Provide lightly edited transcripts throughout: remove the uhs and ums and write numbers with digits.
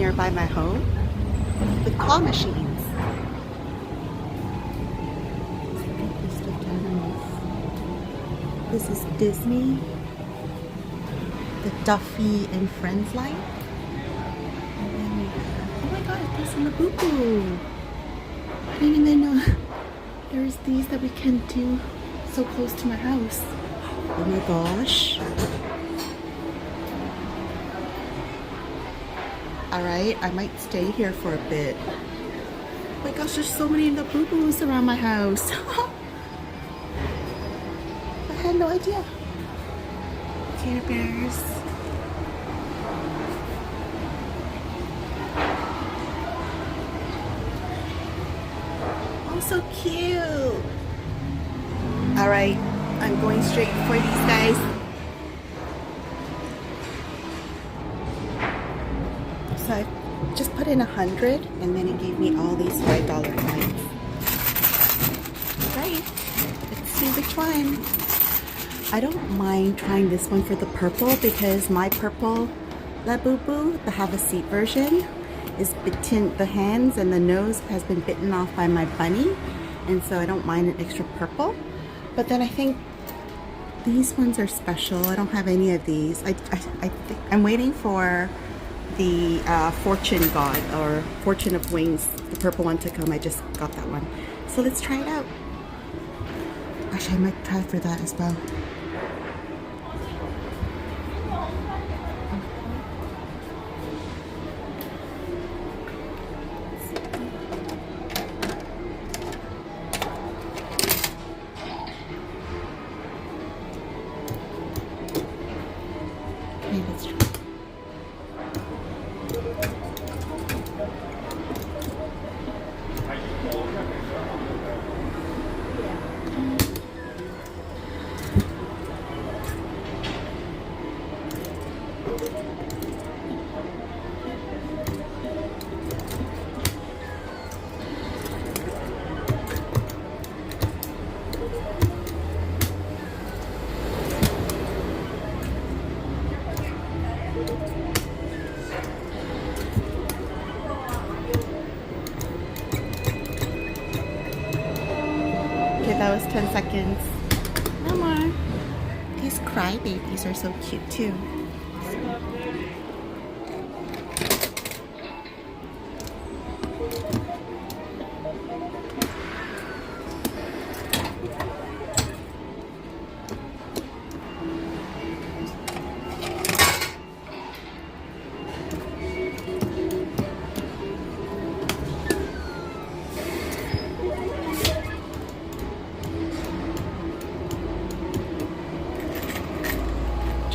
nearby my home with claw machines. This is Disney, the Duffy and Friends line. And then we have, oh my god, there's a Labubu. I didn't even know there's these that we can do so close to my house. Oh my gosh. Alright, I might stay here for a bit. Oh my gosh, there's so many Labubus around my house. I had no idea. Care Bears. Oh, so cute. Alright, I'm going straight for these guys. So I just put in 100 and then it gave me all these $5 coins. Right, let's see which one. I don't mind trying this one for the purple because my purple Labubu, the have a seat version, is bitten, the hands and the nose has been bitten off by my bunny, and so I don't mind an extra purple. But then I think these ones are special. I don't have any of these. I'm waiting for the Fortune God or Fortune of Wings, the purple one to come. I just got that one. So let's try it out. Actually, I might try for that as well. Okay, let's try. Okay, that was 10 seconds. No more. These crybabies are so cute too.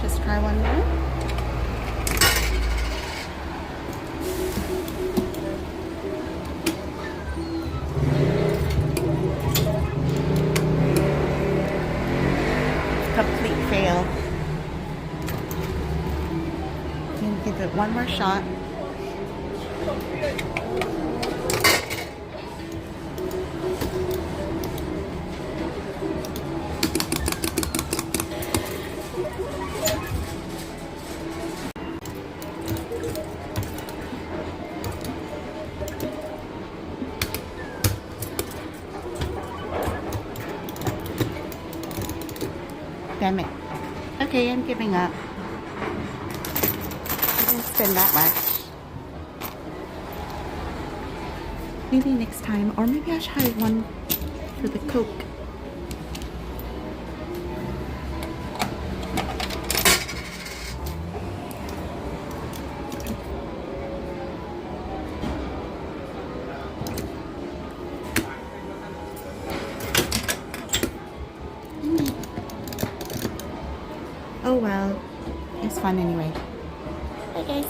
Just try one more. Complete fail. Can give it one more shot. Damn it. Okay, I'm giving up. I didn't spend that much. Maybe next time, or maybe I'll try one for the Coke. Oh well, it's fun anyway. Bye guys.